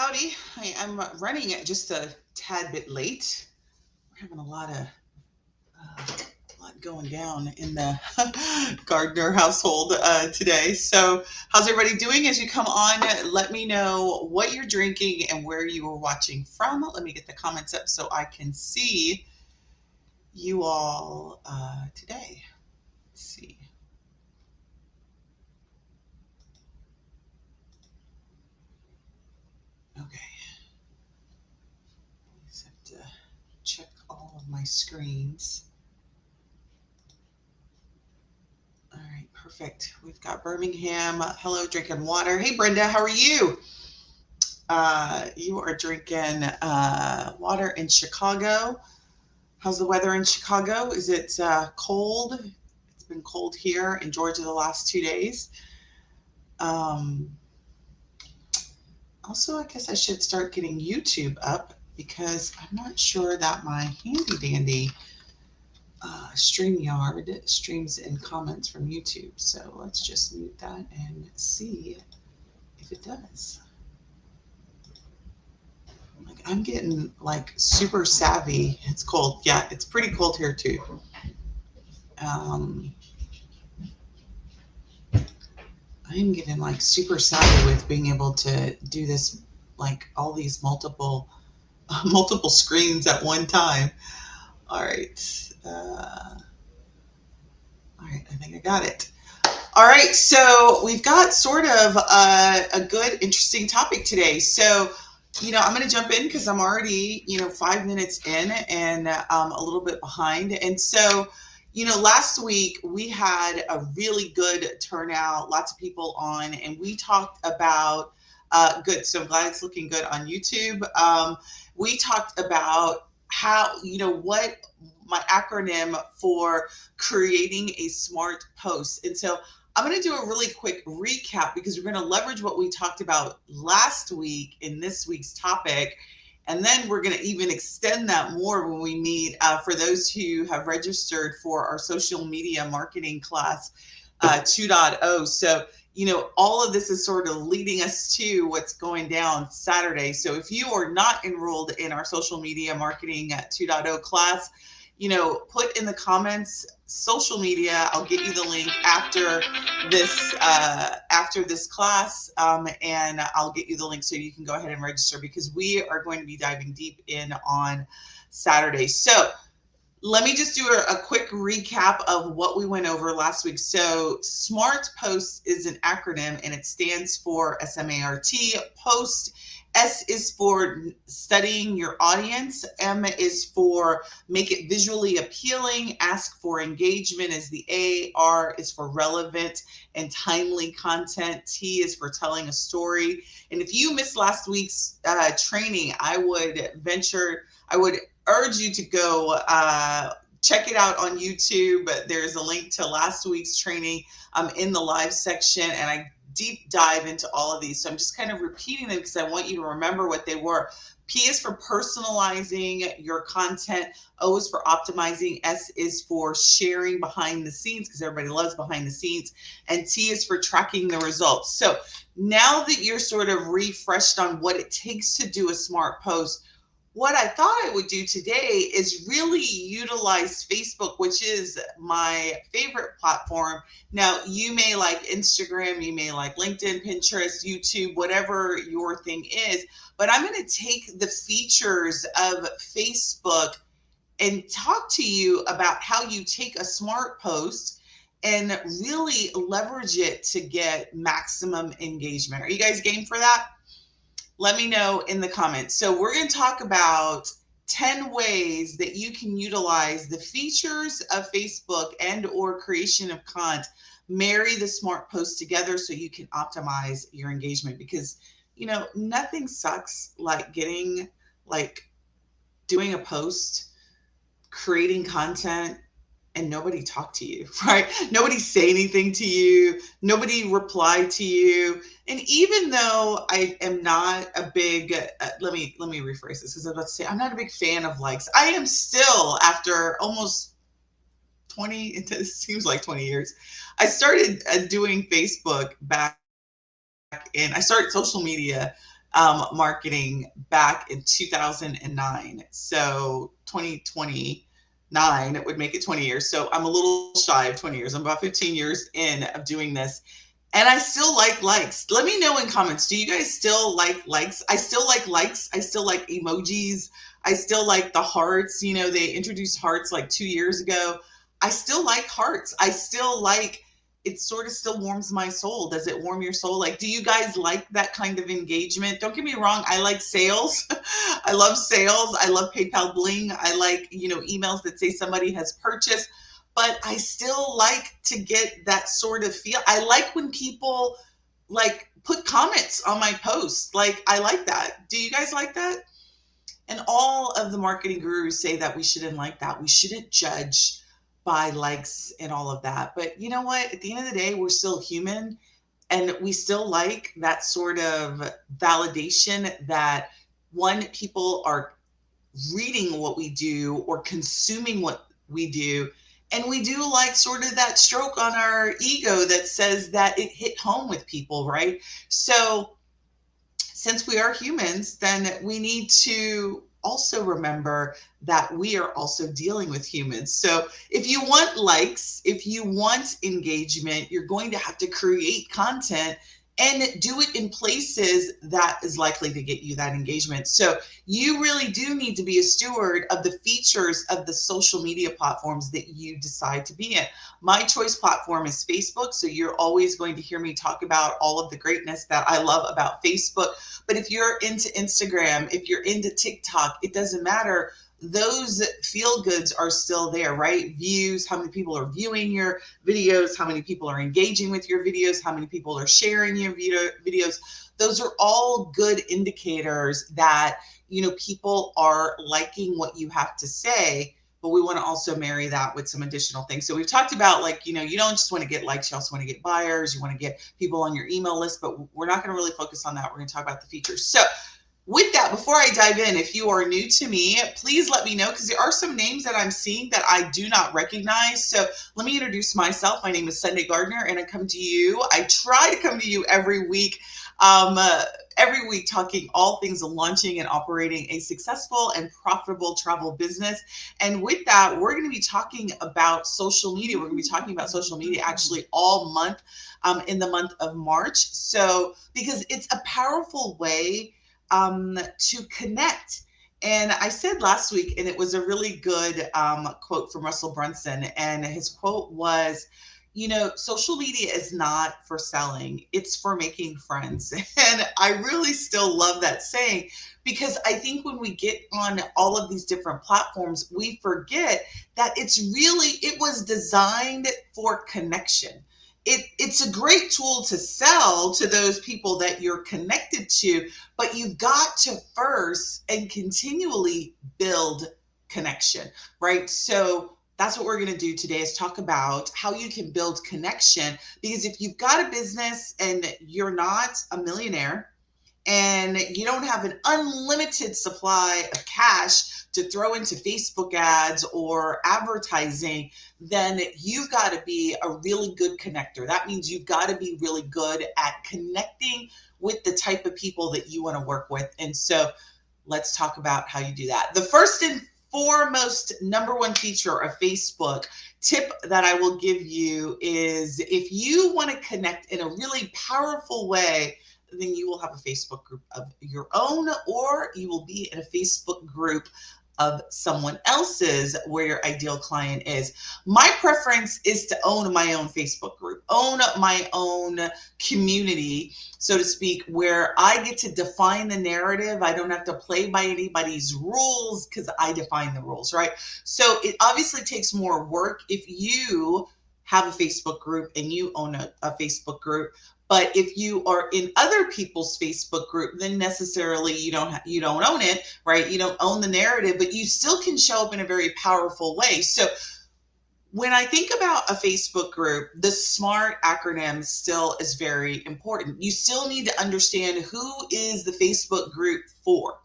Howdy. I'm running it just a tad bit late. We're having a lot going down in the Gardner household today. So, how's everybody doing as you come on? Let me know what you're drinking and where you are watching from. Let me get the comments up so I can see you all today. Let's see. Okay. I just have to check all of my screens. All right, perfect. We've got Birmingham. Hello, drinking water. Hey, Brenda, how are you? You are drinking water in Chicago. How's the weather in Chicago? Is it cold? It's been cold here in Georgia the last 2 days. Um, Also, I guess I should start getting YouTube up because I'm not sure that my handy dandy StreamYard streams in comments from YouTube. So let's just mute that and see if it does. Like I'm getting like super savvy. It's cold. Yeah, it's pretty cold here too. Um, I'm getting like super savvy with being able to do this, like all these multiple screens at one time. All right. All right. I think I got it. All right, so we've got sort of a good, interesting topic today. So, I'm going to jump in because I'm already, 5 minutes in and a little bit behind. And so, last week we had a really good turnout, lots of people on, and we talked about good. So I'm glad it's looking good on YouTube. We talked about how, what my acronym for creating a smart post. And so I'm going to do a really quick recap because we're going to leverage what we talked about last week in this week's topic. And then we're going to even extend that more when we meet for those who have registered for our social media marketing class 2.0. So, all of this is sort of leading us to what's going down Saturday. So if you are not enrolled in our social media marketing 2.0 class, put in the comments social media. I'll get you the link after this class, and I'll get you the link so you can go ahead and register because we are going to be diving deep in on Saturday. So let me just do a quick recap of what we went over last week. So SMART Post is an acronym and it stands for SMART. Post. S is for studying your audience. M is for make it visually appealing. Ask for engagement is the A. R is for relevant and timely content. T is for telling a story. And if you missed last week's training, I would urge you to go check it out on YouTube. There's a link to last week's training in the live section, and I deep dive into all of these. So I'm just kind of repeating them because I want you to remember what they were. P is for personalizing your content. O is for optimizing. S is for sharing behind the scenes because everybody loves behind the scenes. And T is for tracking the results. So now that you're sort of refreshed on what it takes to do a smart post, what I thought I would do today is really utilize Facebook, which is my favorite platform. Now, you may like Instagram, you may like LinkedIn, Pinterest, YouTube, whatever your thing is, but I'm going to take the features of Facebook and talk to you about how you take a smart post and really leverage it to get maximum engagement. Are you guys game for that? Let me know in the comments. So we're going to talk about 10 ways that you can utilize the features of Facebook and or creation of content, marry the smart post together so you can optimize your engagement because, nothing sucks like doing a post, creating content, and nobody talked to you, right? Nobody say anything to you. Nobody replied to you. And even though I am not a big, let me rephrase this because I was about to say, I'm not a big fan of likes. I am still, after almost 20, it seems like 20 years, I started doing Facebook back in, I started social media marketing back in 2009. So 2029, it would make it 20 years. So I'm a little shy of 20 years. I'm about 15 years in of doing this. And I still like likes. Let me know in comments. Do you guys still like likes? I still like likes. I still like emojis. I still like the hearts. You know, they introduced hearts like 2 years ago. I still like hearts. I still like it, sort of still warms my soul. Does it warm your soul? Like, do you guys like that kind of engagement? Don't get me wrong. I like sales. I love sales. I love PayPal bling. I like, emails that say somebody has purchased, but I still like to get that sort of feel. I like when people like put comments on my posts. Like, I like that. Do you guys like that? And all of the marketing gurus say that we shouldn't like that. We shouldn't judge by likes and all of that. But you know what? At the end of the day, we're still human, and we still like that sort of validation that one, people are reading what we do or consuming what we do. And we do like sort of that stroke on our ego that says that it hit home with people, right? So since we are humans, then we need to also remember that we are also dealing with humans. So if you want likes, if you want engagement, you're going to have to create content and do it in places that is likely to get you that engagement. So you really do need to be a steward of the features of the social media platforms that you decide to be in. My choice platform is Facebook. So you're always going to hear me talk about all of the greatness that I love about Facebook. But if you're into Instagram, if you're into TikTok, it doesn't matter. Those feel goods are still there, right? Views, how many people are viewing your videos, how many people are engaging with your videos, how many people are sharing your videos. Those are all good indicators that, people are liking what you have to say. But we want to also marry that with some additional things. So we've talked about, like, you don't just want to get likes, you also want to get buyers, you want to get people on your email list, but we're not going to really focus on that. We're going to talk about the features. So with that, before I dive in, if you are new to me, please let me know, because there are some names that I'm seeing that I do not recognize. So let me introduce myself. My name is Sunday Gardner, and I come to you. I try to come to you every week talking all things launching and operating a successful and profitable travel business. And with that, we're going to be talking about social media. We're going to be talking about social media actually all month, in the month of March. So, because it's a powerful way to connect. And I said last week, and it was a really good quote from Russell Brunson. And his quote was, social media is not for selling, it's for making friends. And I really still love that saying, because I think when we get on all of these different platforms, we forget that it was designed for connection. It's a great tool to sell to those people that you're connected to, but you've got to first and continually build connection, right? So that's what we're going to do today, is talk about how you can build connection. Because if you've got a business and you're not a millionaire, and you don't have an unlimited supply of cash to throw into Facebook ads or advertising, then you've got to be a really good connector. That means you've got to be really good at connecting with the type of people that you want to work with. And so let's talk about how you do that. The first and foremost number one feature of Facebook tip that I will give you is, if you want to connect in a really powerful way, then you will have a Facebook group of your own, or you will be in a Facebook group of someone else's where your ideal client is. My preference is to own my own Facebook group, own my own community, so to speak, where I get to define the narrative. I don't have to play by anybody's rules because I define the rules, right? So it obviously takes more work if you have a Facebook group and you own a Facebook group. But if you are in other people's Facebook group, then necessarily you don't own it, right? You don't own the narrative, but you still can show up in a very powerful way. So when I think about a Facebook group, the SMART acronym still is very important. You still need to understand who is the Facebook group for.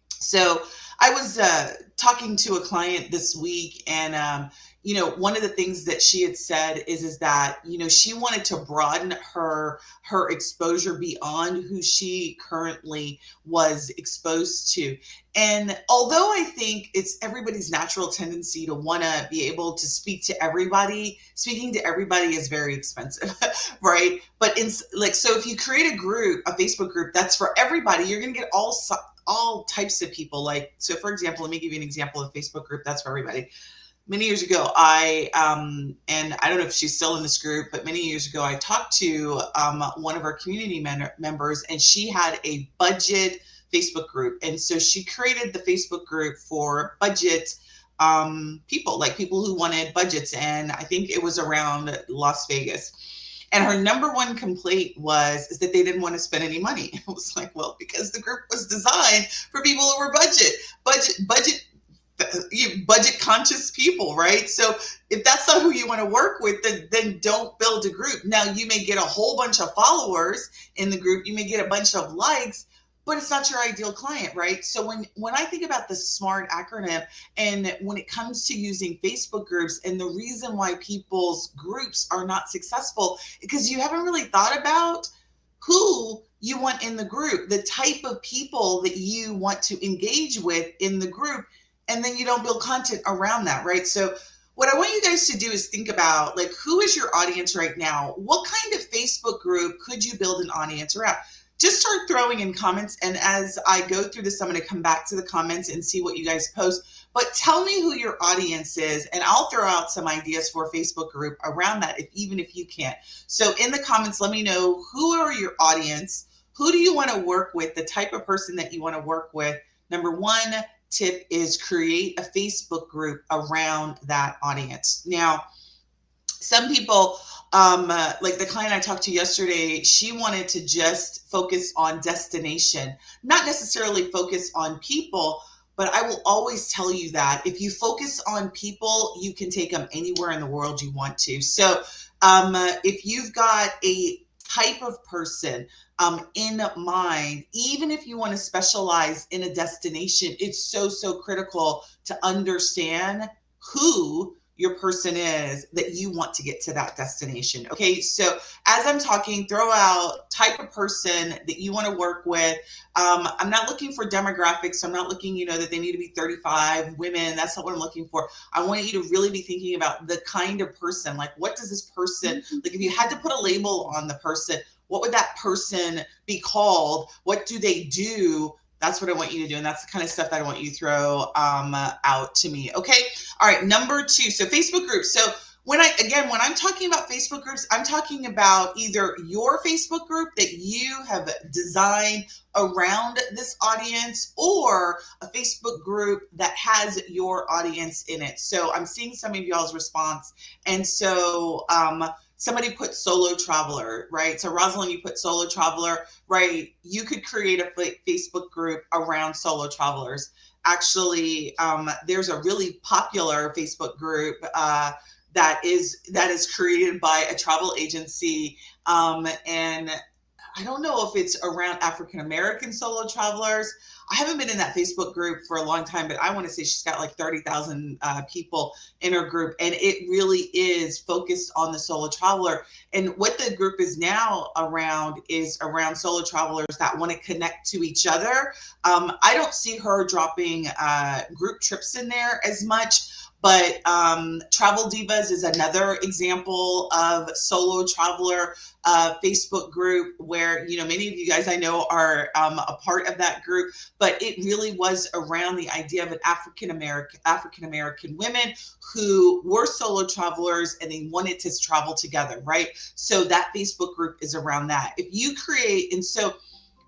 So I was talking to a client this week, and one of the things that she had said is that, she wanted to broaden her exposure beyond who she currently was exposed to. And although I think it's everybody's natural tendency to want to be able to speak to everybody, speaking to everybody is very expensive, right? But so if you create a group, a Facebook group that's for everybody, you're going to get all types of people. Like, so for example, let me give you an example of a Facebook group that's for everybody. Many years ago, and I don't know if she's still in this group, but many years ago, I talked to one of our community members, and she had a budget Facebook group. And so she created the Facebook group for budget people, like people who wanted budgets. And I think it was around Las Vegas. And her number one complaint is that they didn't want to spend any money. It was like, well, because the group was designed for people who were budget conscious people, right? So if that's not who you want to work with, then don't build a group. Now, you may get a whole bunch of followers in the group, you may get a bunch of likes, but it's not your ideal client, right? So when I think about the SMART acronym, and when it comes to using Facebook groups, and the reason why people's groups are not successful, because you haven't really thought about who you want in the group, the type of people that you want to engage with in the group, and then you don't build content around that, right? So what I want you guys to do is think about, like, who is your audience right now? What kind of Facebook group could you build an audience around? Just start throwing in comments. And as I go through this, I'm going to come back to the comments and see what you guys post. But tell me who your audience is, and I'll throw out some ideas for a Facebook group around that, even if you can't. So in the comments, let me know, who are your audience? Who do you want to work with? The type of person that you want to work with. Number one tip is create a Facebook group around that audience. Now, some people, like the client I talked to yesterday, she wanted to just focus on destination, not necessarily focus on people. But I will always tell you that if you focus on people, you can take them anywhere in the world you want to. So if you've got a type of person in mind, even if you want to specialize in a destination, it's so critical to understand who your person is that you want to get to that destination. Okay, so as I'm talking, throw out type of person that you want to work with. I'm not looking for demographics. So I'm not looking, that they need to be 35 women. That's not what I'm looking for. I want you to really be thinking about the kind of person. Like, what does this person, like if you had to put a label on the person, what would that person be called? What do they do? That's what I want you to do. And that's the kind of stuff that I want you to throw out to me. Okay. All right. Number two. So Facebook groups. So when I'm talking about Facebook groups, I'm talking about either your Facebook group that you have designed around this audience, or a Facebook group that has your audience in it. So I'm seeing some of y'all's response. And so, somebody put solo traveler, right? So Rosalind, you put solo traveler, right? You could create a Facebook group around solo travelers. Actually, there's a really popular Facebook group that is created by a travel agency, and I don't know if it's around African-American solo travelers. I haven't been in that Facebook group for a long time, but I want to say she's got like 30,000 people in her group. And it really is focused on the solo traveler. And what the group is now around is around solo travelers that want to connect to each other. I don't see her dropping group trips in there as much. But Travel Divas is another example of solo traveler Facebook group where, many of you guys I know are a part of that group, but it really was around the idea of an African-American women who were solo travelers and they wanted to travel together, right? So that Facebook group is around that. If you create, and so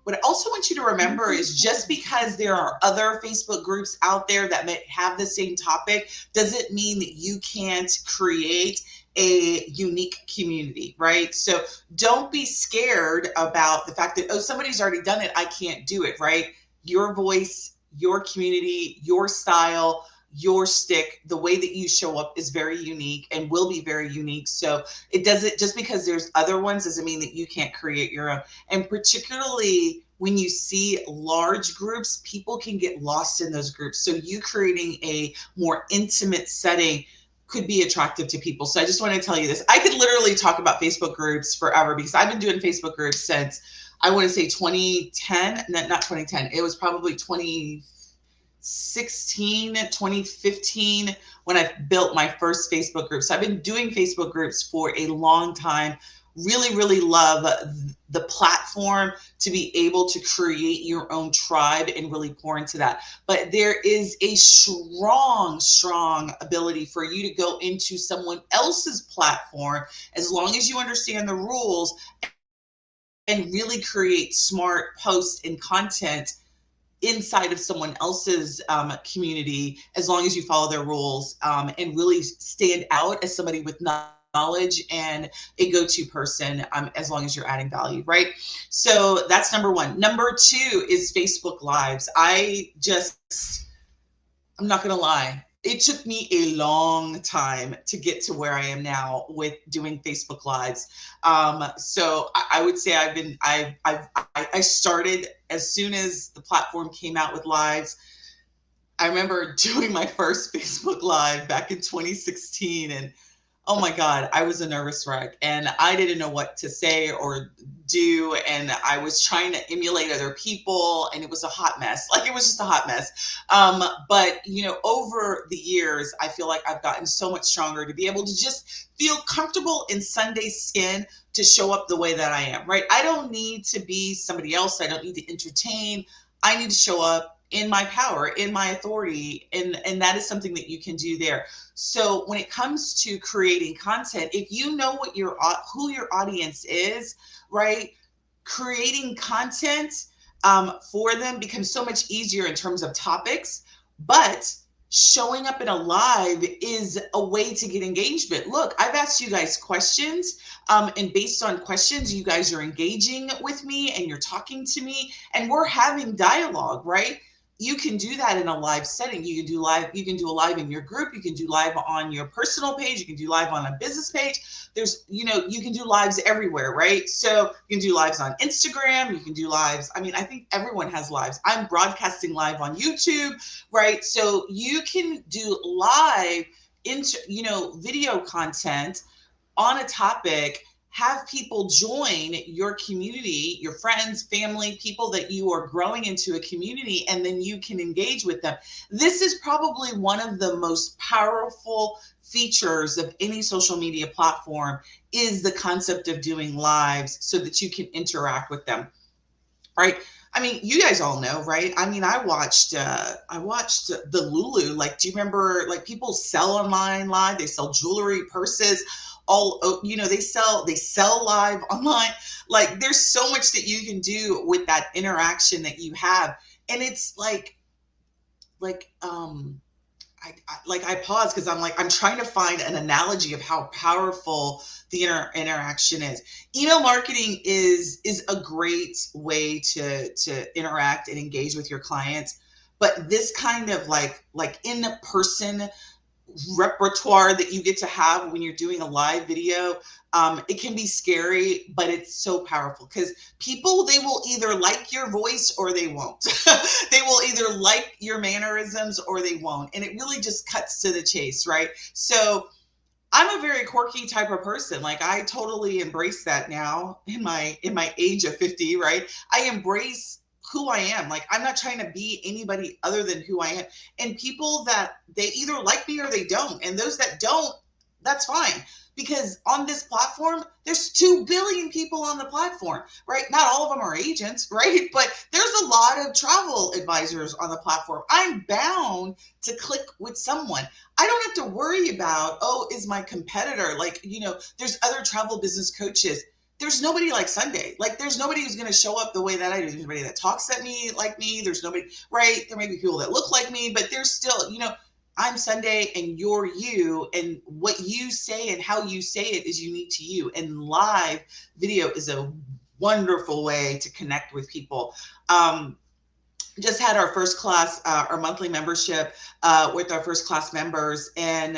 what I also want you to remember is just because there are other Facebook groups out there that may have the same topic, doesn't mean that you can't create a unique community, right? So don't be scared about the fact that, oh, somebody's already done it, I can't do it, right? Your voice, your community, your style, your stick, the way that you show up is very unique and will be very unique. So it doesn't, just because there's other ones doesn't mean that you can't create your own. And particularly when you see large groups, people can get lost in those groups. So you creating a more intimate setting could be attractive to people. So I just want to tell you this. I could literally talk about Facebook groups forever because I've been doing Facebook groups since, I want to say 2010, not 2010. It was probably 2016, 2015 when I built my first Facebook group. So I've been doing Facebook groups for a long time. Really, really love the platform to be able to create your own tribe and really pour into that. But there is a strong, strong ability for you to go into someone else's platform as long as you understand the rules and really create smart posts and content inside of someone else's community, as long as you follow their rules, and really stand out as somebody with knowledge and a go-to person, as long as you're adding value, right? So that's number one. Number two is Facebook Lives. I'm not going to lie. It took me a long time to get to where I am now with doing Facebook Lives. So I would say I started as soon as the platform came out with Lives. I remember doing my first Facebook Live back in 2016, and oh my God, I was a nervous wreck and I didn't know what to say or do. And I was trying to emulate other people and it was a hot mess. Like, it was just a hot mess. But over the years, I feel like I've gotten so much stronger to be able to just feel comfortable in Sunday skin to show up the way that I am, right? I don't need to be somebody else. I don't need to entertain. I need to show up in my power, in my authority, and that is something that you can do there. So when it comes to creating content, if you know who your audience is, right, creating content for them becomes so much easier in terms of topics. But showing up in a live is a way to get engagement. Look, I've asked you guys questions, and based on questions, you guys are engaging with me and you're talking to me and we're having dialogue, right? You can do that in a live setting. You can do a live in your group. You can do live on your personal page. You can do live on a business page. You can do lives everywhere, right? So you can do lives on Instagram. You can do lives. I mean, I think everyone has lives. I'm broadcasting live on YouTube, right? So you can do live video content on a topic, have people join your community, your friends, family, people that you are growing into a community, and then you can engage with them. This is probably one of the most powerful features of any social media platform, is the concept of doing lives so that you can interact with them, right? I mean, you guys all know, right? I mean, I watched the Lulu. Like, do you remember, like, people sell online live? They sell jewelry, purses, they sell live online. Like, there's so much that you can do with that interaction that you have. And it's like I pause because I'm trying to find an analogy of how powerful the interaction is. Email marketing is a great way to interact and engage with your clients, but this kind of like in person repertoire that you get to have when you're doing a live video, it can be scary, but it's so powerful because people, they will either like your voice or they won't. They will either like your mannerisms or they won't. And it really just cuts to the chase, right? So I'm a very quirky type of person. Like, I totally embrace that now in my age of 50, right? I embrace who I am. Like, I'm not trying to be anybody other than who I am. And people that they either like me or they don't. And those that don't, that's fine. Because on this platform, there's 2 billion people on the platform, right? Not all of them are agents, right? But there's a lot of travel advisors on the platform. I'm bound to click with someone. I don't have to worry about, oh, is my competitor, there's other travel business coaches. There's nobody like Sunday. Like, there's nobody who's going to show up the way that I do. There's nobody that talks at me like me. There's nobody, right? There may be people that look like me, but there's still, I'm Sunday and you're you, and what you say and how you say it is unique to you. And live video is a wonderful way to connect with people. Just had our first class, our monthly membership with our first class members. And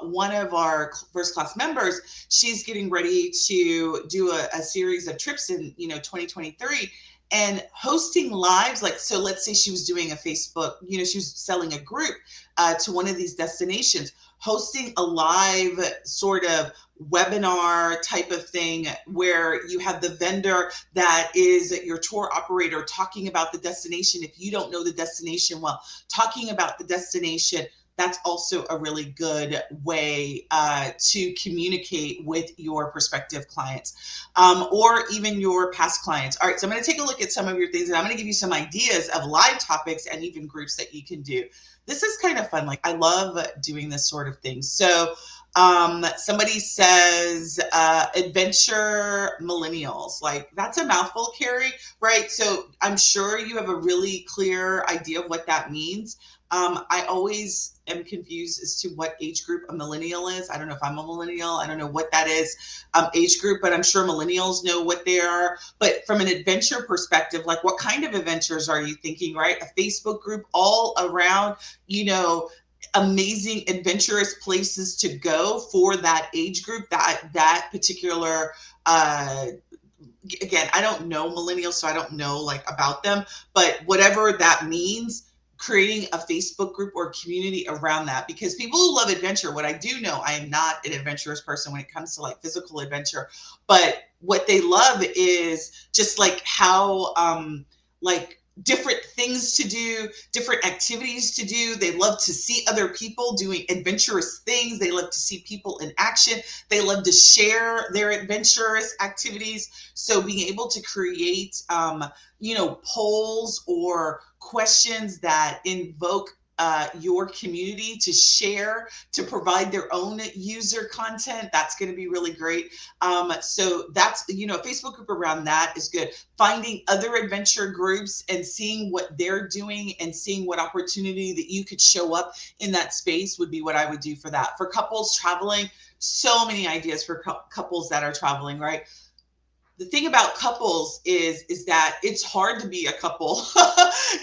one of our first class members, she's getting ready to do a series of trips in 2023. And hosting lives, so let's say she was doing a Facebook, she was selling a group to one of these destinations. hosting a live sort of webinar type of thing where you have the vendor that is your tour operator talking about the destination. If you don't know the destination well, talking about the destination, that's also a really good way to communicate with your prospective clients, or even your past clients. All right, so I'm going to take a look at some of your things, and I'm going to give you some ideas of live topics and even groups that you can do. This is kind of fun. Like, I love doing this sort of thing. So somebody says adventure millennials. Like, that's a mouthful, Carrie, right? So I'm sure you have a really clear idea of what that means. I always am confused as to what age group a millennial is. I don't know if I'm a millennial. I don't know what that is, age group, but I'm sure millennials know what they are. But from an adventure perspective, like, what kind of adventures are you thinking, right? A Facebook group all around, amazing adventurous places to go for that age group, that particular again, I don't know millennials, so I don't know like about them, but whatever that means, creating a Facebook group or community around that. Because people who love adventure, what I do know, I am not an adventurous person when it comes to like physical adventure, but what they love is just like how like different things to do, different activities to do. They love to see other people doing adventurous things. They love to see people in action. They love to share their adventurous activities. So being able to create polls or questions that invoke your community to share, to provide their own user content, that's going to be really great. So that's, a Facebook group around that is good. Finding other adventure groups and seeing what they're doing and seeing what opportunity that you could show up in that space would be what I would do for that. For couples traveling, so many ideas for couples that are traveling, right? The thing about couples is that it's hard to be a couple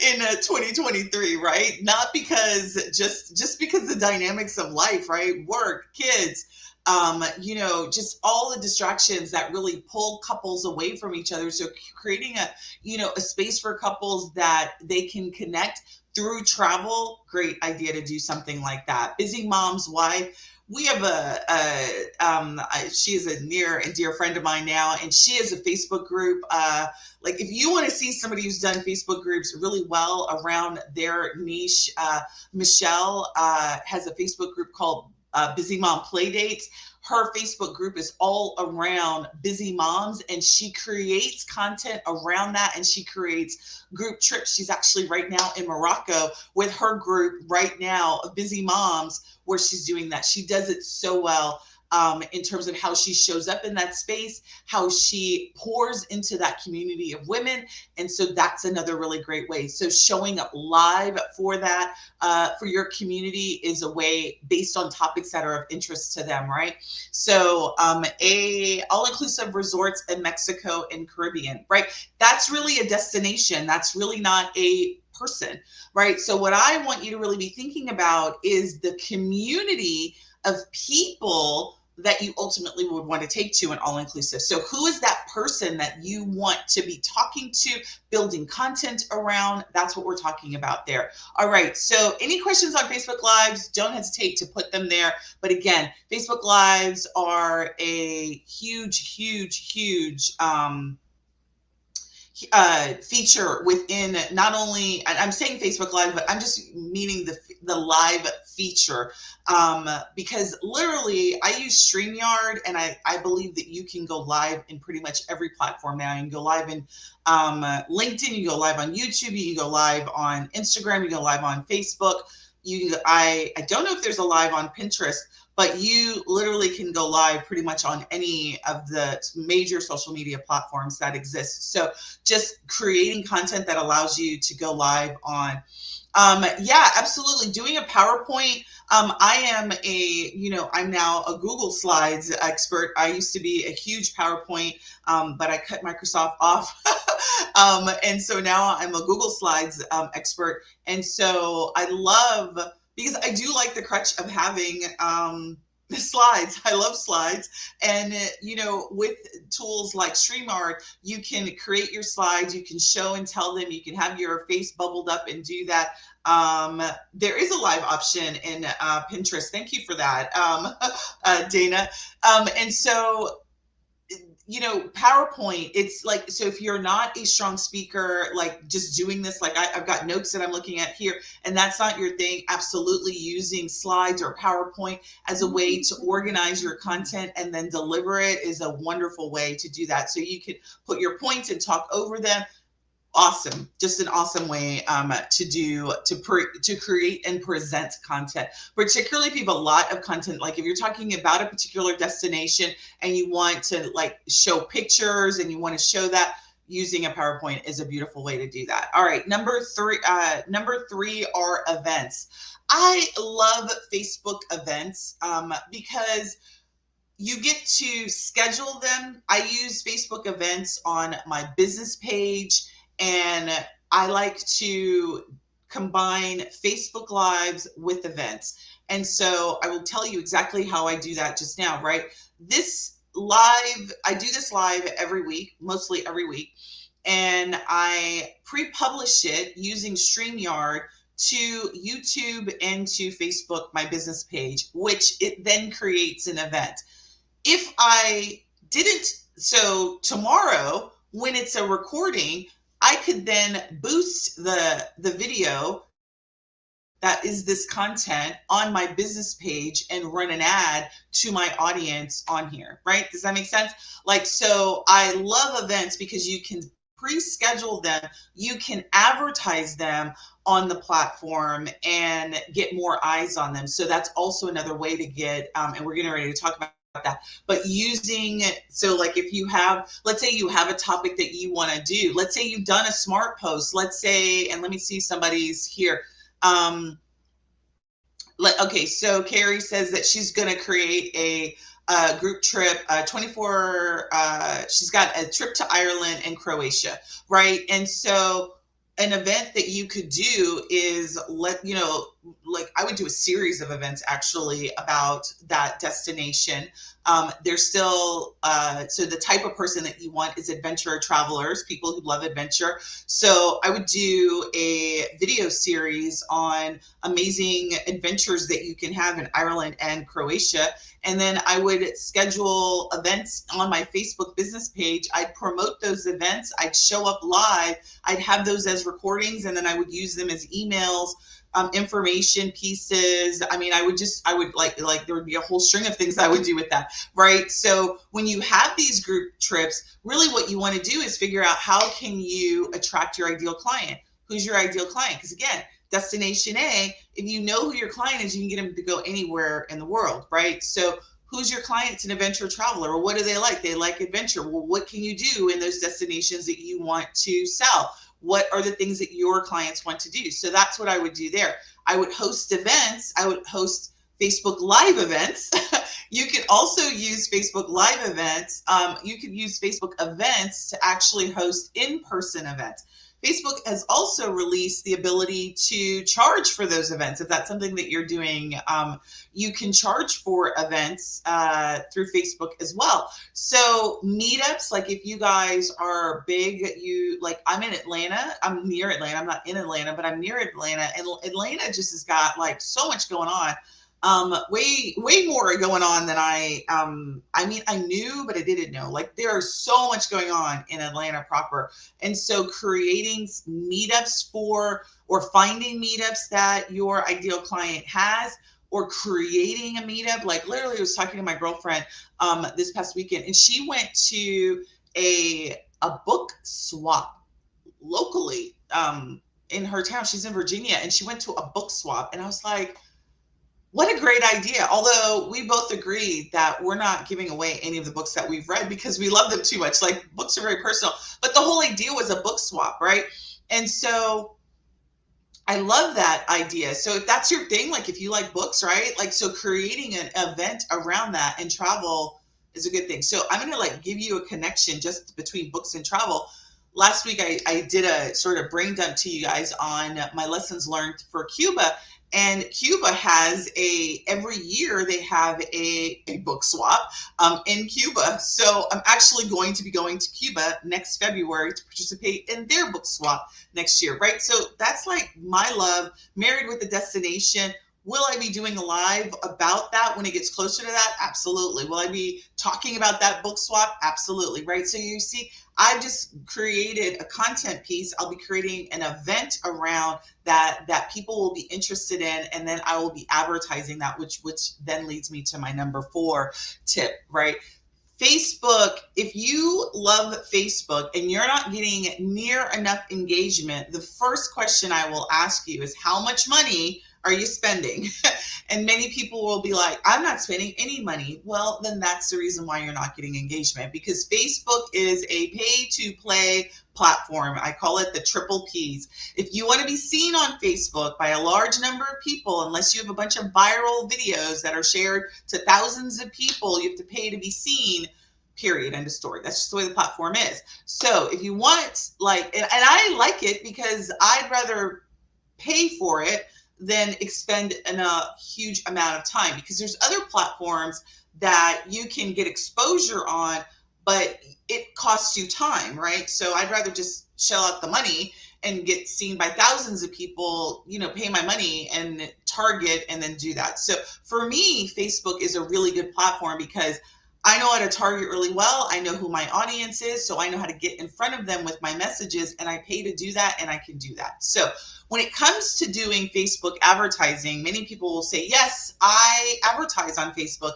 in 2023, right? Not because just because the dynamics of life, right? Work, kids, just all the distractions that really pull couples away from each other. So creating a space for couples that they can connect through travel, great idea to do something like that. Busy Moms, why? We have she is a near and dear friend of mine now, and she has a Facebook group. Like, if you want to see somebody who's done Facebook groups really well around their niche, Michelle has a Facebook group called Busy Mom Playdates. Her Facebook group is all around busy moms, and she creates content around that, and she creates group trips. She's actually right now in Morocco with her group right now of busy moms, where she's doing that. She does it so well. In terms of how she shows up in that space, how she pours into that community of women. And so that's another really great way. So showing up live for that, for your community, is a way based on topics that are of interest to them, right? So all-inclusive resorts in Mexico and Caribbean, right? That's really a destination. That's really not a person, right? So what I want you to really be thinking about is the community of people that you ultimately would want to take to an all-inclusive. So who is that person that you want to be talking to, building content around? That's what we're talking about there. All right, so any questions on Facebook Lives, don't hesitate to put them there. But again, Facebook Lives are a huge, huge, huge feature within not only, I'm saying Facebook Live, but I'm just meaning the live feature, because literally I use StreamYard, and I believe that you can go live in pretty much every platform now. You can go live in LinkedIn, you can go live on YouTube, you can go live on Instagram, you can go live on Facebook. I don't know if there's a live on Pinterest, but you literally can go live pretty much on any of the major social media platforms that exist. So just creating content that allows you to go live on. Yeah, absolutely. Doing a PowerPoint. I am I'm now a Google Slides expert. I used to be a huge PowerPoint, but I cut Microsoft off. And so now I'm a Google Slides expert. And so I love, because I do like the crutch of having The slides. I love slides. And, with tools like StreamYard, you can create your slides, you can show and tell them, you can have your face bubbled up and do that. There is a live option in Pinterest. Thank you for that, Dana. And so, PowerPoint, it's like, so if you're not a strong speaker, like just doing this, like I've got notes that I'm looking at here, and that's not your thing, absolutely using slides or PowerPoint as a way to organize your content and then deliver it is a wonderful way to do that. So you can put your points and talk over them. Awesome, just an awesome way to create and present content, particularly if you have a lot of content. Like if you're talking about a particular destination and you want to like show pictures and you want to show that, using a PowerPoint is a beautiful way to do that. All right, number three are events. I love Facebook events because you get to schedule them. I use Facebook events on my business page, and I like to combine Facebook Lives with events. And so I will tell you exactly how I do that just now, right? I do this live every week, mostly every week, and I pre-publish it using StreamYard to YouTube and to Facebook, my business page, which it then creates an event. If I didn't, so tomorrow when it's a recording, I could then boost the video that is this content on my business page and run an ad to my audience on here, right? Does that make sense? Like, so I love events because you can pre-schedule them, you can advertise them on the platform and get more eyes on them. So that's also another way to get, and we're getting ready to talk about that, but so like if you have, let's say you have a topic that you want to do, let's say you've done a smart post, let's say, and let me see somebody's here. Okay, so Carrie says that she's going to create a group trip, 24, she's got a trip to Ireland and Croatia, right? And so an event that you could do is like I would do a series of events actually about that destination. There's still, so the type of person that you want is adventure travelers, people who love adventure. So I would do a video series on amazing adventures that you can have in Ireland and Croatia. And then I would schedule events on my Facebook business page. I'd promote those events. I'd show up live. I'd have those as recordings, and then I would use them as emails, information pieces. I mean, I would like there would be a whole string of things I would do with that, right? So when you have these group trips, really what you want to do is figure out how can you attract your ideal client. Who's your ideal client? Because again, destination A, if you know who your client is, you can get them to go anywhere in the world, right? So who's your client? It's an adventure traveler. Well, what do they like? They like adventure. Well, what can you do in those destinations that you want to sell? What are the things that your clients want to do? So that's what I would do there. I would host events. I would host Facebook Live events. You can also use Facebook Live events. You could use Facebook events to actually host in-person events. Facebook has also released the ability to charge for those events. If that's something that you're doing, you can charge for events through Facebook as well. So meetups, like if you guys are big, I'm in Atlanta, I'm near Atlanta, I'm not in Atlanta, but I'm near Atlanta, and Atlanta just has got like so much going on. Way more going on than I knew, but I didn't know. Like there is so much going on in Atlanta proper. And so creating meetups or finding meetups that your ideal client has, or creating a meetup. Like literally I was talking to my girlfriend this past weekend, and she went to a book swap locally in her town. She's in Virginia, and she went to a book swap, and I was like, what a great idea. Although we both agreed that we're not giving away any of the books that we've read because we love them too much. Like books are very personal, but the whole idea was a book swap, right? And so I love that idea. So if that's your thing, like if you like books, right? Like, so creating an event around that and travel is a good thing. So I'm going to like give you a connection just between books and travel. Last week, I did a sort of brain dump to you guys on my lessons learned for Cuba. And Cuba has every year they have a book swap in Cuba. So I'm actually going to be going to Cuba next February to participate in their book swap next year, right? So that's like my love, married with the destination. Will I be doing a live about that when it gets closer to that? Absolutely. Will I be talking about that book swap? Absolutely, right? So you see, I've just created a content piece. I'll be creating an event around that people will be interested in, and then I will be advertising that, which then leads me to my number 4 tip, right? Facebook, if you love Facebook and you're not getting near enough engagement, the first question I will ask you is, how much money are you spending? And many people will be like, I'm not spending any money. Well, then that's the reason why you're not getting engagement, because Facebook is a pay to play platform. I call it the triple Ps. If you want to be seen on Facebook by a large number of people, unless you have a bunch of viral videos that are shared to thousands of people, you have to pay to be seen. Period. End of story. That's just the way the platform is. So if you want, like, and I like it because I'd rather pay for it than expend a huge amount of time, because there's other platforms that you can get exposure on, but it costs you time, right? So I'd rather just shell out the money and get seen by thousands of people, pay my money and target and then do that. So for me, Facebook is a really good platform because I know how to target really well. I know who my audience is, so I know how to get in front of them with my messages, and I pay to do that, and I can do that. So when it comes to doing Facebook advertising, many people will say, yes, I advertise on Facebook.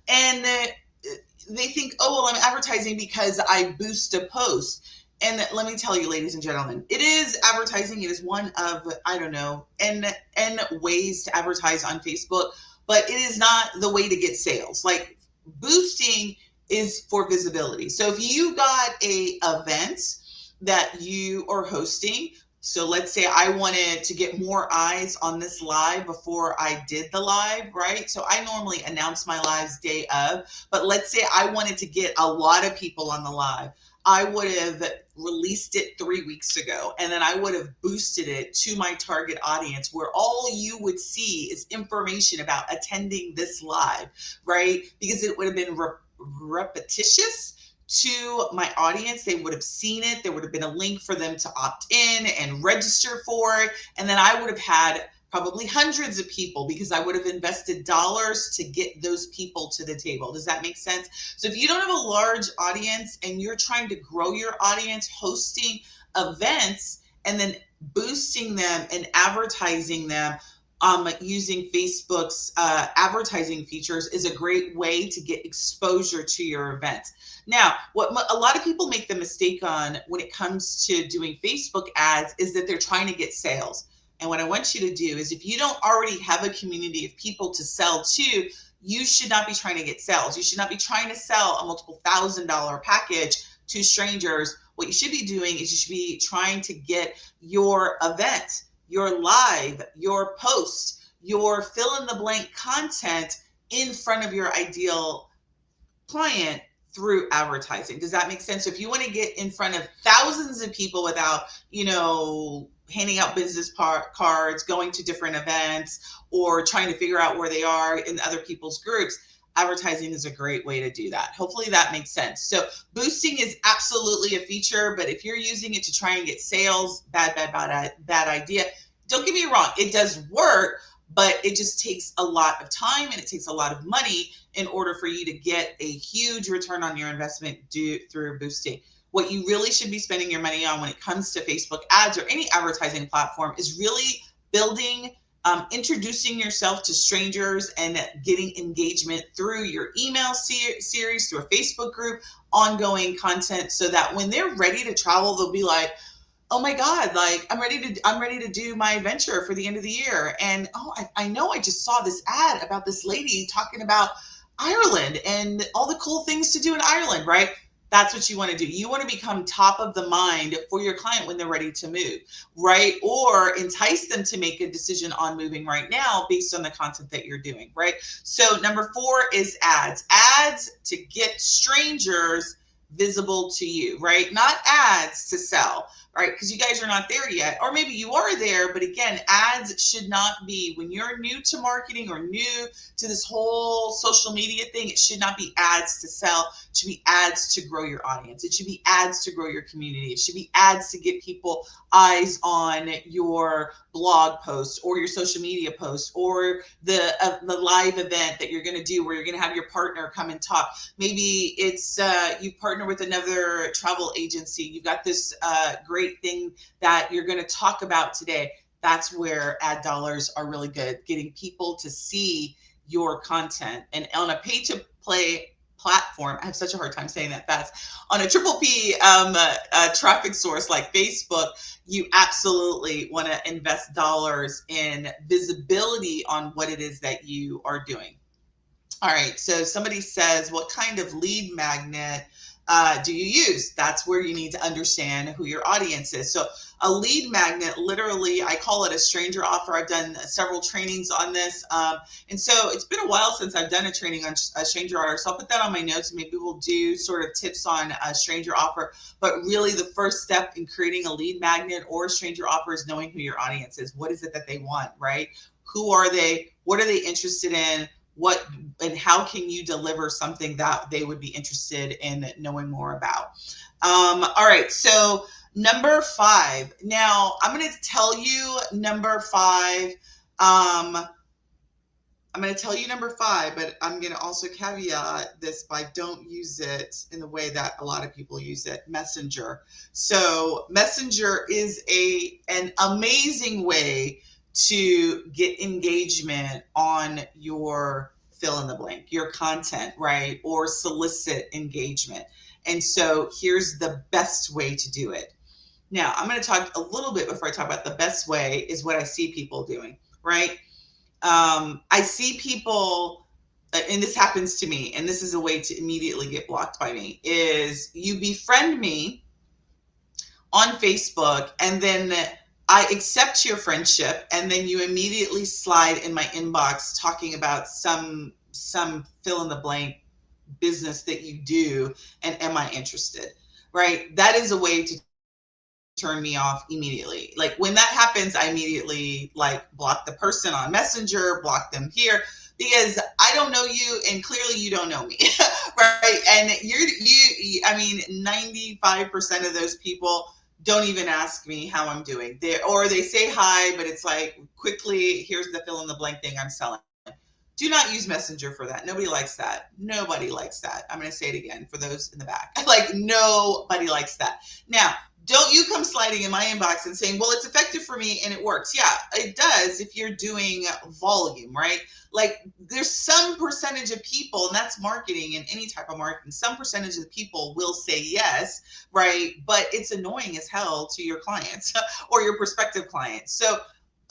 And they think, oh, well, I'm advertising because I boost a post. And let me tell you, ladies and gentlemen, it is advertising. It is one of, I don't know, N ways to advertise on Facebook, but it is not the way to get sales. Like, boosting is for visibility. So if you got a event that you are hosting, so let's say I wanted to get more eyes on this live before I did the live, right? So I normally announce my lives day of, but let's say I wanted to get a lot of people on the live. I would have released it 3 weeks ago, and then I would have boosted it to my target audience, where all you would see is information about attending this live, right? Because it would have been repetitious to my audience. They would have seen it. There would have been a link for them to opt in and register for it. And then I would have had probably hundreds of people, because I would have invested dollars to get those people to the table. Does that make sense? So if you don't have a large audience and you're trying to grow your audience, hosting events and then boosting them and advertising them using Facebook's advertising features is a great way to get exposure to your events. Now, what a lot of people make the mistake on when it comes to doing Facebook ads is that they're trying to get sales. And what I want you to do is, if you don't already have a community of people to sell to, you should not be trying to get sales. You should not be trying to sell a multiple $1,000 package to strangers. What you should be doing is you should be trying to get your event, your live, your post, your fill in the blank content in front of your ideal client through advertising. Does that make sense? So if you want to get in front of thousands of people without, handing out business cards, going to different events, or trying to figure out where they are in other people's groups, advertising is a great way to do that. Hopefully that makes sense. So boosting is absolutely a feature, but if you're using it to try and get sales, bad idea. Don't get me wrong, it does work, but it just takes a lot of time and it takes a lot of money in order for you to get a huge return on your investment through boosting. What you really should be spending your money on when it comes to Facebook ads or any advertising platform is really building, introducing yourself to strangers and getting engagement through your email series, through a Facebook group, ongoing content, so that when they're ready to travel, they'll be like, oh my God, like I'm ready to do my adventure for the end of the year. And I know I just saw this ad about this lady talking about Ireland and all the cool things to do in Ireland, right? That's what you want to do. You want to become top of the mind for your client when they're ready to move, right? Or entice them to make a decision on moving right now based on the content that you're doing, right? So number 4 is ads. Ads to get strangers visible to you, right? Not ads to sell, right? Because you guys are not there yet. Or maybe you are there, but again, ads should not be, when you're new to marketing or new to this whole social media thing, it should not be ads to sell. It should be ads to grow your audience. It should be ads to grow your community. It should be ads to get people eyes on your blog post or your social media post or the live event that you're going to do where you're going to have your partner come and talk. Maybe it's you partner with another travel agency. You've got this great thing that you're going to talk about today. That's where ad dollars are really good, getting people to see your content. And on a pay to play platform, I have such a hard time saying that fast, on a triple P traffic source like Facebook, you absolutely want to invest dollars in visibility on what it is that you are doing. All right, so somebody says, what kind of lead magnet do you use? That's where you need to understand who your audience is. So a lead magnet, literally, I call it a stranger offer. I've done several trainings on this. And so it's been a while since I've done a training on a stranger offer. So I'll put that on my notes and maybe we'll do sort of tips on a stranger offer. But really the first step in creating a lead magnet or a stranger offer is knowing who your audience is. What is it that they want, right? Who are they? What are they interested in? What and how can you deliver something that they would be interested in knowing more about? All right, so number 5. Now I'm going to tell you number 5. I'm going to tell you number 5, but I'm going to also caveat this by don't use it in the way that a lot of people use it. Messenger. So Messenger is an amazing way to get engagement on your fill in the blank, your content, right? Or solicit engagement. And so here's the best way to do it. Now, I'm going to talk a little bit before I talk about the best way is what I see people doing, right? I see people, and this happens to me, and this is a way to immediately get blocked by me, is you befriend me on Facebook and then I accept your friendship, and then you immediately slide in my inbox talking about some fill in the blank business that you do, and am I interested? Right? That is a way to turn me off immediately. Like when that happens, I immediately like block the person on Messenger, block them here, because I don't know you and clearly you don't know me, right? And I mean, 95% of those people don't even ask me how I'm doing. Or they say hi, but it's like, quickly, here's the fill in the blank thing I'm selling. Do not use Messenger for that. Nobody likes that. Nobody likes that. I'm going to say it again for those in the back. Like, nobody likes that. Now, don't you come sliding in my inbox and saying, well, it's effective for me and it works. Yeah, it does if you're doing volume, right? Like there's some percentage of people, and that's marketing and any type of marketing, some percentage of people will say yes, right? But it's annoying as hell to your clients or your prospective clients. So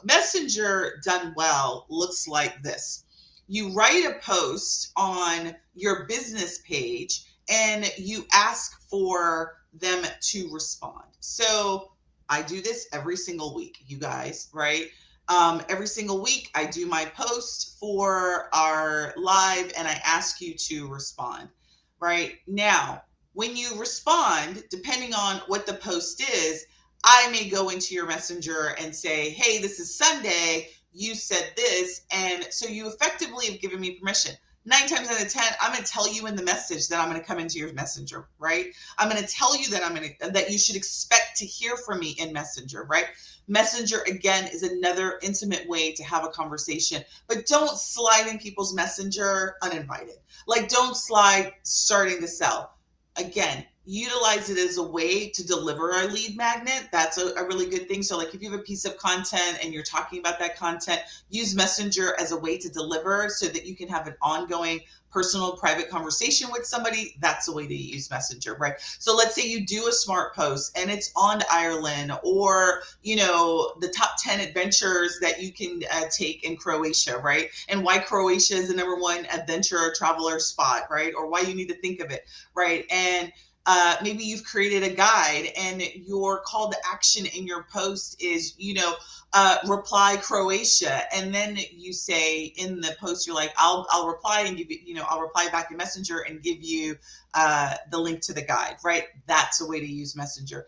Messenger done well looks like this. You write a post on your business page and you ask for them to respond. So I do this every single week, you guys, right? Every single week I do my post for our live and I ask you to respond, right? Now, when you respond, depending on what the post is, I may go into your messenger and say, hey, this is Sunday. You said this. And so you effectively have given me permission. 9 times out of 10, I'm going to tell you in the message that I'm going to come into your messenger, right? I'm going to tell you that you should expect to hear from me in Messenger, right? Messenger, again, is another intimate way to have a conversation, but don't slide in people's messenger uninvited. Like, don't slide starting to sell. Again, utilize it as a way to deliver a lead magnet. That's a really good thing. So like if you have a piece of content and you're talking about that content, use Messenger as a way to deliver so that you can have an ongoing personal private conversation with somebody. That's the way to use Messenger, right? So let's say you do a smart post and it's on Ireland or, the top 10 adventures that you can take in Croatia, right? And why Croatia is the #1 adventure or traveler spot, right? Or why you need to think of it, right? And maybe you've created a guide and your call to action in your post is, reply Croatia. And then you say in the post, you're like, I'll reply and give you, I'll reply back in Messenger and give you the link to the guide, right? That's a way to use Messenger.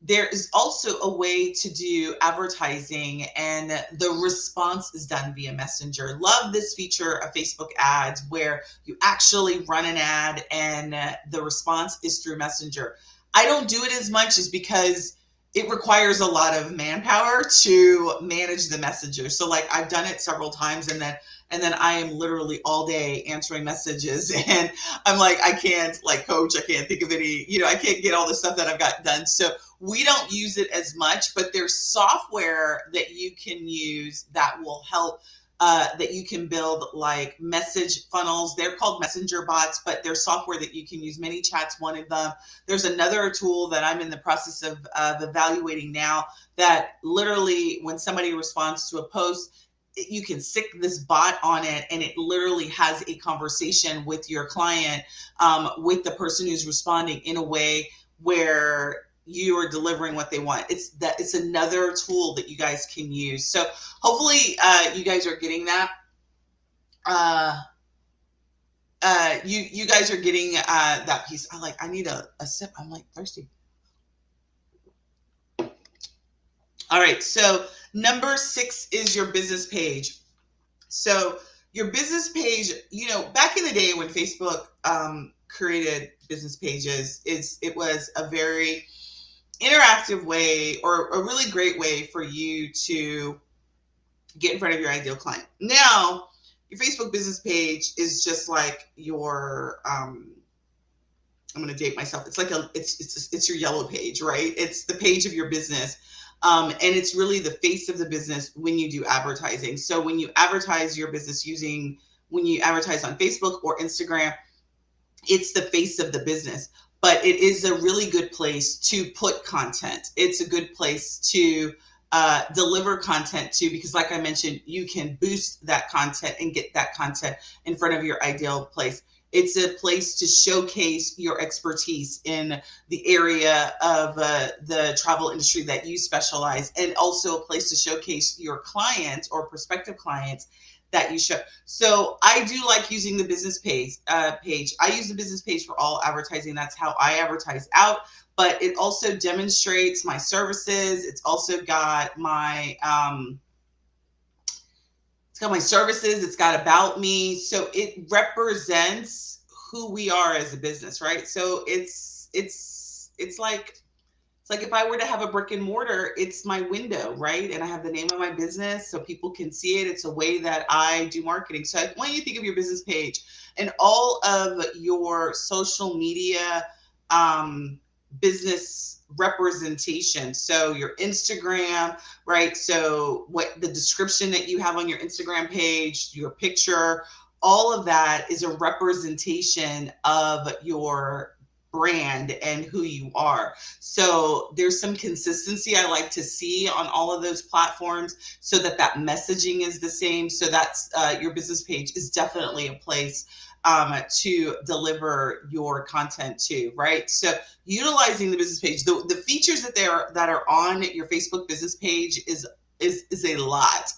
there is also a way to do advertising, and the response is done via Messenger. Love this feature of Facebook ads where you actually run an ad and the response is through Messenger. I don't do it as much is because it requires a lot of manpower to manage the messenger. So like I've done it several times, and then I am literally all day answering messages, and I'm like, I can't, like, coach, I can't think of any, I can't get all the stuff that I've got done. So we don't use it as much, but there's software that you can use that will help, that you can build like message funnels. They're called messenger bots, but there's software that you can use. ManyChat's one of them. There's another tool that I'm in the process of evaluating now that literally when somebody responds to a post, you can stick this bot on it and it literally has a conversation with your client, with the person who's responding in a way where you are delivering what they want. It's another tool that you guys can use. So hopefully you guys are getting that. You guys are getting that piece. I need a sip. I'm like thirsty. All right. So number 6 is your business page. So your business page, back in the day when Facebook created business pages, it was a very interactive way, or a really great way for you to get in front of your ideal client. Now, your Facebook business page is just like your, I'm going to date myself. It's like it's your yellow page, right? It's the page of your business. And it's really the face of the business when you do advertising. So when you advertise your business when you advertise on Facebook or Instagram, it's the face of the business. But it is a really good place to put content. It's a good place to deliver content to, because like I mentioned, you can boost that content and get that content in front of your ideal place. It's a place to showcase your expertise in the area of the travel industry that you specialize, and also a place to showcase your clients or prospective clients that you show. So I do like using the business page. I use the business page for all advertising. That's how I advertise out. But it also demonstrates my services. It's also got my services. It's got about me. So it represents who we are as a business, right? So it's like if I were to have a brick and mortar, it's my window, right? And I have the name of my business so people can see it. It's a way that I do marketing. So I want you to think of your business page and all of your social media business representation. So your Instagram, right? So what the description that you have on your Instagram page, your picture, all of that is a representation of your brand and who you are. So there's some consistency I like to see on all of those platforms so that messaging is the same. So that's your business page is definitely a place to deliver your content to, right? So utilizing the business page, the features that are on your Facebook business page is a lot.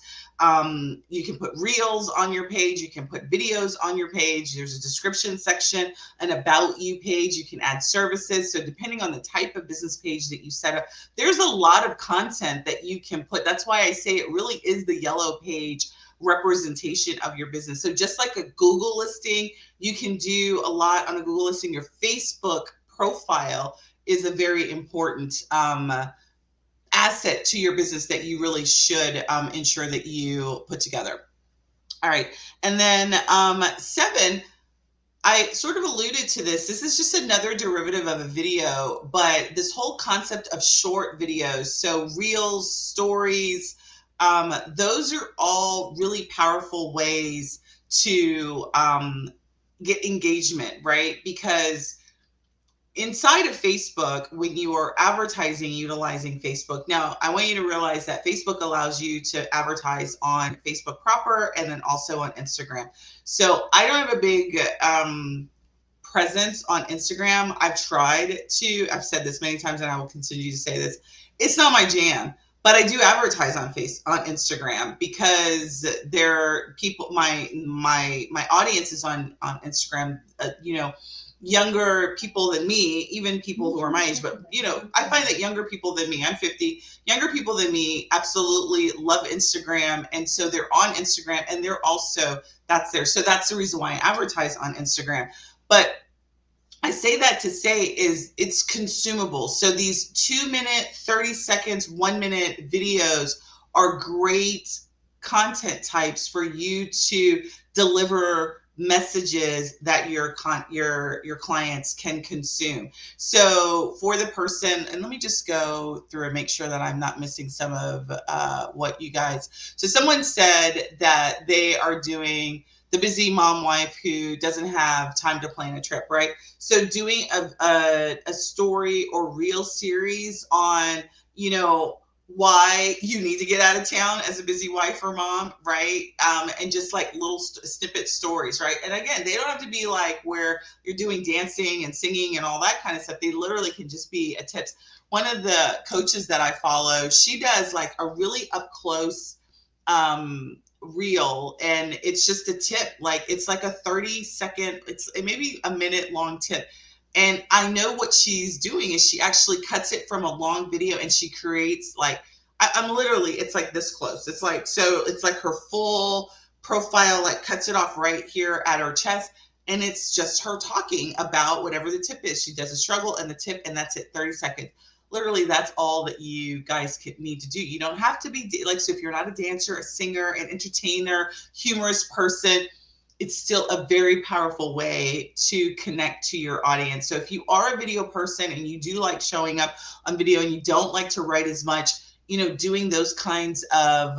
You can put reels on your page. You can put videos on your page. There's a description section, an about you page. You can add services. So depending on the type of business page that you set up, there's a lot of content that you can put. That's why I say it really is the yellow page representation of your business. So just like a Google listing, you can do a lot on a Google listing. Your Facebook profile is a very important asset to your business that you really should ensure that you put together. All right. And then 7, I sort of alluded to this. This is just another derivative of a video, but this whole concept of short videos, so reels, stories, those are all really powerful ways to get engagement, right? Because inside of Facebook, when you are advertising utilizing Facebook, now I want you to realize that Facebook allows you to advertise on Facebook proper and then also on Instagram. So I don't have a big presence on Instagram. I've said this many times and I will continue to say this. It's not my jam, but I do advertise on Instagram because there are people, my audience is on Instagram, younger people than me, even people who are my age, but I find that younger people than me, I'm 50, younger people than me absolutely love Instagram. And so they're on Instagram and they're also, that's there. So that's the reason why I advertise on Instagram. But I say that to say is it's consumable. So these 2 minute, 30 seconds, 1 minute videos are great content types for you to deliver messages that your clients can consume. So for the person, and let me just go through and make sure that I'm not missing some of what you guys. So someone said that they are doing the busy mom wife who doesn't have time to plan a trip, right? So doing a story or reel series on, why you need to get out of town as a busy wife or mom, right? And just like little snippet stories, right? And again, they don't have to be like where you're doing dancing and singing and all that kind of stuff. They literally can just be a tips. One of the coaches that I follow, she does like a really up close reel, and it's just a tip. Like it's like a 30-second, it's maybe a minute long tip. And I know what she's doing is she actually cuts it from a long video and she creates like, I'm literally, it's like this close. It's like, so it's like her full profile, like cuts it off right here at her chest. And it's just her talking about whatever the tip is. She does a struggle and the tip, and that's it, 30 seconds. Literally, that's all that you guys need to do. You don't have to be like, so if you're not a dancer, a singer, an entertainer, humorous person, it's still a very powerful way to connect to your audience. So if you are a video person and you do like showing up on video and you don't like to write as much, doing those kinds of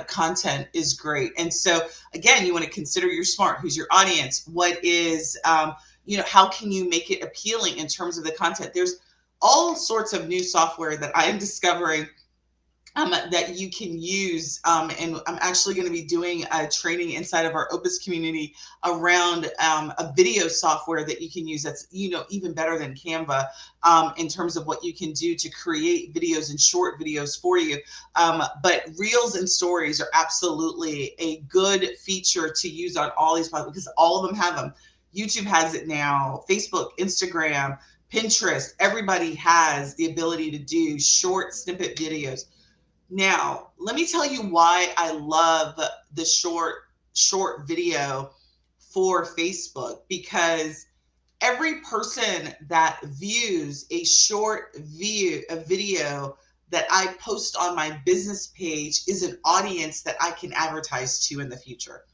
content is great. And so again, you want to consider you're smart. Who's your audience? What is, how can you make it appealing in terms of the content? There's all sorts of new software that I am discovering that you can use. And I'm actually going to be doing a training inside of our Opus community around a video software that you can use that's, even better than Canva in terms of what you can do to create videos and short videos for you. But Reels and Stories are absolutely a good feature to use on all these platforms because all of them have them. YouTube has it now, Facebook, Instagram, Pinterest, everybody has the ability to do short snippet videos. Now, let me tell you why I love the short video for Facebook, because every person that views a video that I post on my business page is an audience that I can advertise to in the future.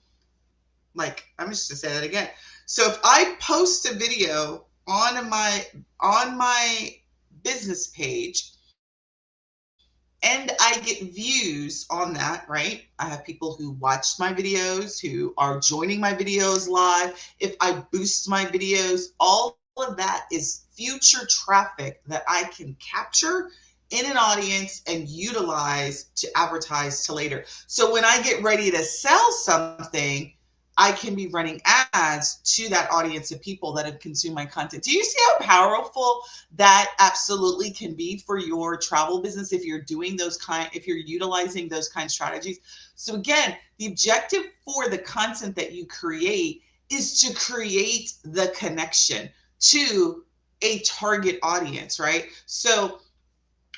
Like, I'm just going to say that again. So if I post a video on my business page, and I get views on that, right? I have people who watch my videos, who are joining my videos live. If I boost my videos, all of that is future traffic that I can capture in an audience and utilize to advertise to later. So when I get ready to sell something, I can be running ads to that audience of people that have consumed my content. Do you see how powerful that absolutely can be for your travel business if you're doing if you're utilizing those kind of strategies? So again, the objective for the content that you create is to create the connection to a target audience, right? So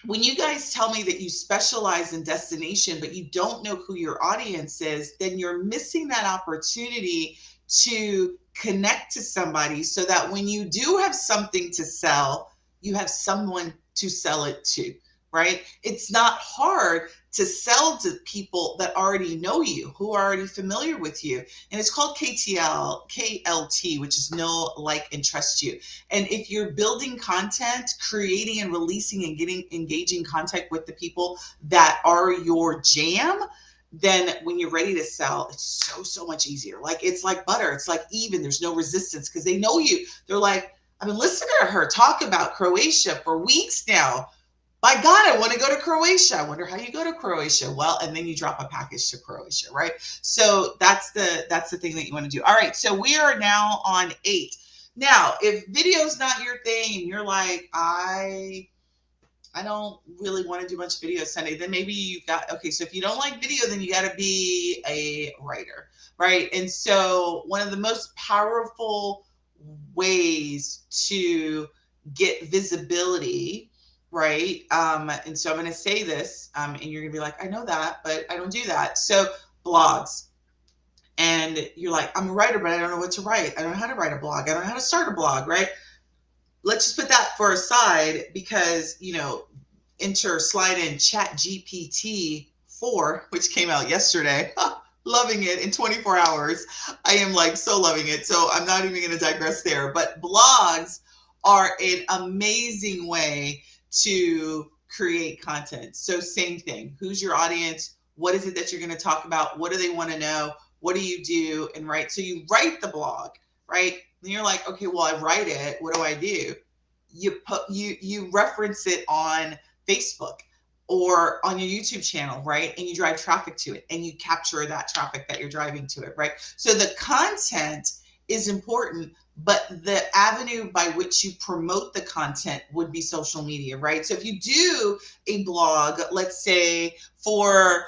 when you guys tell me that you specialize in destination, but you don't know who your audience is, then you're missing that opportunity to connect to somebody so that when you do have something to sell, you have someone to sell it to, right? It's not hard to sell to people that already know you, who are already familiar with you. And it's called KLT, which is know, like, and trust you. And if you're building content, creating and releasing and getting engaging contact with the people that are your jam, then when you're ready to sell, it's so much easier. Like, it's like butter. It's like even, there's no resistance because they know you. They're like, I've been listening to her talk about Croatia for weeks now. My God, I want to go to Croatia. I wonder how you go to Croatia. Well, and then you drop a package to Croatia, right? So that's the thing that you want to do. All right, so we are now on 8. Now, if video's not your thing and you're like, I don't really want to do much video Sunday, then maybe you got, okay, so if you don't like video, then you got to be a writer, right? And so one of the most powerful ways to get visibility, right? And so I'm going to say this, and you're going to be like, I know that, but I don't do that. So blogs. And you're like, I'm a writer, but I don't know what to write. I don't know how to write a blog. I don't know how to start a blog, right? Let's just put that for a side because, slide in Chat GPT 4, which came out yesterday. Loving it in 24 hours. I am like so loving it. So I'm not even going to digress there. But blogs are an amazing way to create content. So same thing. Who's your audience? What is it that you're going to talk about? What do they want to know? What do you do? And right. So you write the blog, right? And you're like, okay, well, I write it. What do I do? You reference it on Facebook or on your YouTube channel, right? And you drive traffic to it and you capture that traffic that you're driving to it, right? So the content is important, but the avenue by which you promote the content would be social media, right? So if you do a blog, let's say for,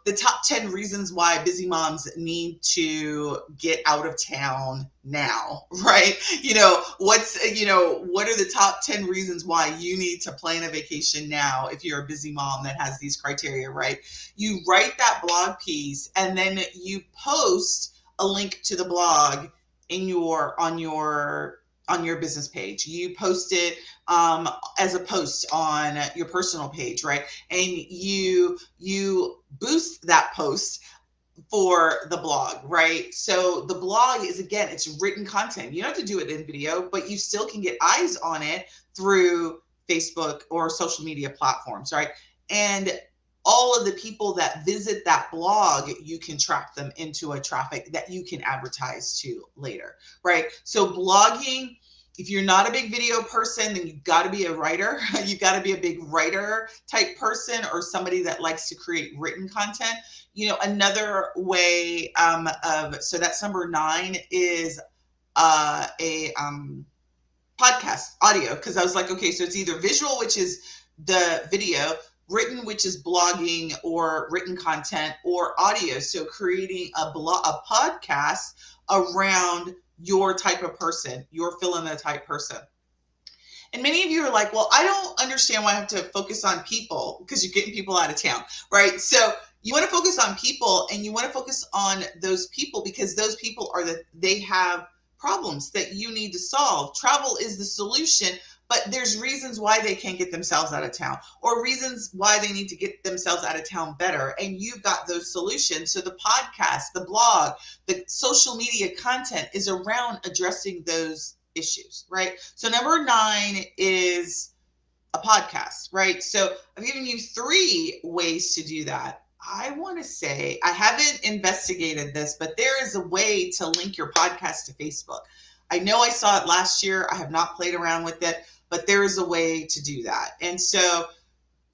the top 10 reasons why busy moms need to get out of town now, right? What are the top 10 reasons why you need to plan a vacation now if you're a busy mom that has these criteria, right? You write that blog piece and then you post a link to the blog on your business page. You post it as a post on your personal page, right? And you boost that post for the blog, right? So the blog is, again, it's written content. You don't have to do it in video, but you still can get eyes on it through Facebook or social media platforms, right? And all of the people that visit that blog, you can track them into a traffic that you can advertise to later, right? So blogging, if you're not a big video person, then you've got to be a writer. You've got to be a big writer type person or somebody that likes to create written content. Another way so that's number 9 is a podcast audio, because I was like, okay, so it's either visual, which is the video, written, which is blogging or written content, or audio. So creating a podcast around your type of person, your fill in the type person. And many of you are like, well, I don't understand why I have to focus on people, because you're getting people out of town, right? So you want to focus on people, and you want to focus on those people because those people they have problems that you need to solve. Travel is the solution, but there's reasons why they can't get themselves out of town, or reasons why they need to get themselves out of town better. And you've got those solutions. So the podcast, the blog, the social media content is around addressing those issues, right? So number 9 is a podcast, right? So I've given you 3 ways to do that. I want to say, I haven't investigated this, but there is a way to link your podcast to Facebook. I know I saw it last year. I have not played around with it, but there is a way to do that. And so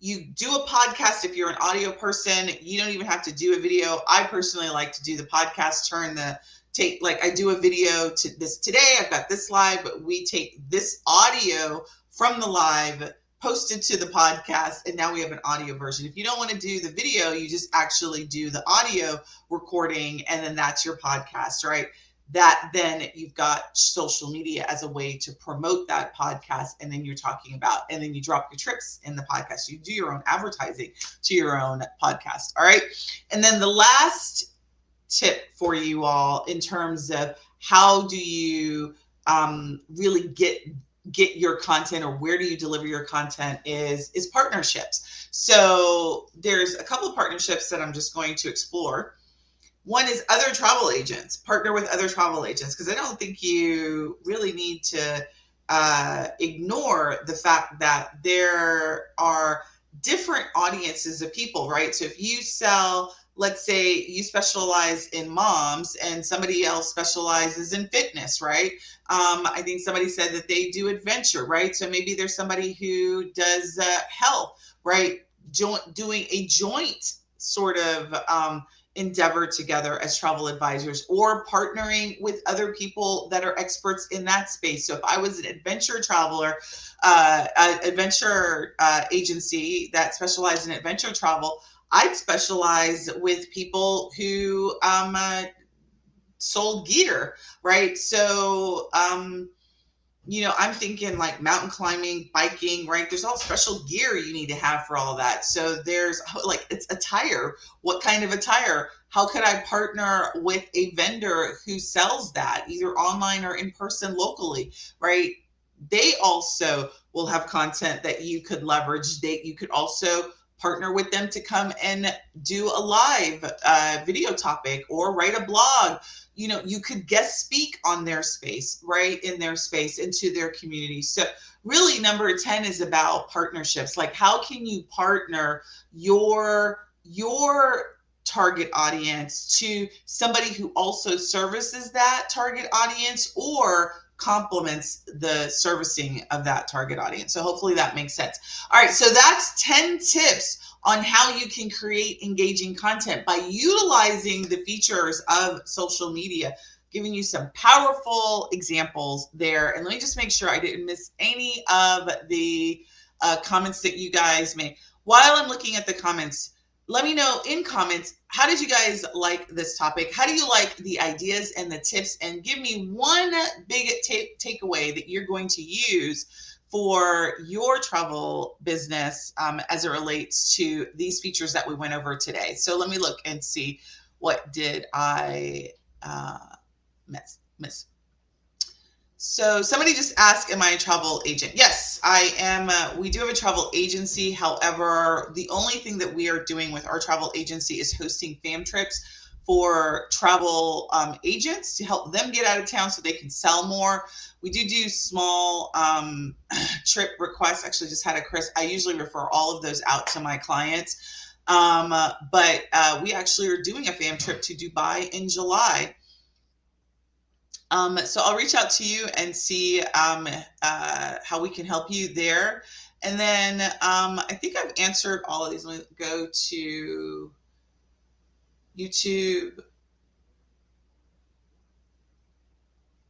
you do a podcast if you're an audio person. You don't even have to do a video. I personally like to do the podcast, I do a video to this today. I've got this live, but we take this audio from the live, post it to the podcast, and now we have an audio version. If you don't want to do the video, you just actually do the audio recording, and then that's your podcast, right? That then you've got social media as a way to promote that podcast, and then you're talking about, and then you drop your trips in the podcast. You do your own advertising to your own podcast, all right? And then the last tip for you all in terms of how do you really get your content, or where do you deliver your content, is partnerships. So there's a couple of partnerships that I'm just going to explore. One is other travel agents. Partner with other travel agents, because I don't think you really need to ignore the fact that there are different audiences of people, right? So if you sell, let's say you specialize in moms and somebody else specializes in fitness, right? I think somebody said that they do adventure, right? So maybe there's somebody who does health, right? Doing a joint sort of endeavor together as travel advisors, or partnering with other people that are experts in that space. So if I was an adventure traveler, adventure agency that specialized in adventure travel, I'd specialize with people who sold gear, right? So, I'm thinking like mountain climbing, biking, right? There's all special gear you need to have for all that. So there's like, it's attire. What kind of attire? How could I partner with a vendor who sells that either online or in person locally, right? They also will have content that you could leverage. You could also partner with them to come and do a live video topic or write a blog. You could guest speak on their space, right? In their space, into their community. So really number 10 is about partnerships. Like, how can you partner your target audience to somebody who also services that target audience or complements the servicing of that target audience. So hopefully that makes sense. All right, so that's 10 tips on how you can create engaging content by utilizing the features of social media, giving you some powerful examples there. And let me just make sure I didn't miss any of the comments that you guys made. While I'm looking at the comments, let me know in comments, how did you guys like this topic? How do you like the ideas and the tips? And give me one big takeaway that you're going to use for your travel business as it relates to these features that we went over today. So let me look and see, what did I miss? So somebody just asked, am I a travel agent? Yes, I am. We do have a travel agency. However, the only thing that we are doing with our travel agency is hosting fam trips for travel agents to help them get out of town so they can sell more. We do small trip requests. Actually, just had a Chris. I usually refer all of those out to my clients. But we actually are doing a fam trip to Dubai in July. So I'll reach out to you and see how we can help you there. And then I think I've answered all of these. Let me go to YouTube.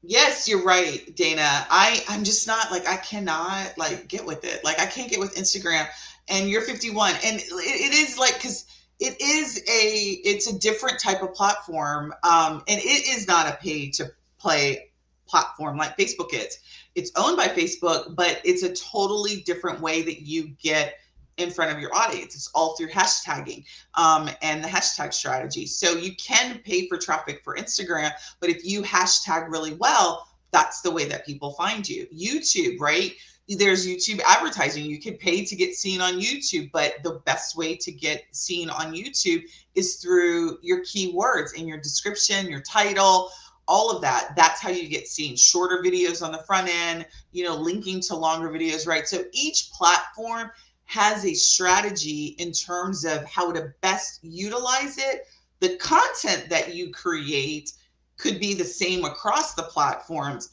Yes, you're right, Dana. I'm just not like, I cannot like get with it. Like, I can't get with Instagram. And you're 51, and it is like, because it's a different type of platform, and it is not a pay to play platform like Facebook is. It's owned by Facebook, but it's a totally different way that you get in front of your audience. It's all through hashtagging and the hashtag strategy. So you can pay for traffic for Instagram, but if you hashtag really well, that's the way that people find you. YouTube, right? There's YouTube advertising. You can pay to get seen on YouTube, but the best way to get seen on YouTube is through your keywords in your description, your title, all of that. That's how you get seen. Shorter videos on the front end, linking to longer videos, right? So each platform has a strategy in terms of how to best utilize it. The content that you create could be the same across the platforms.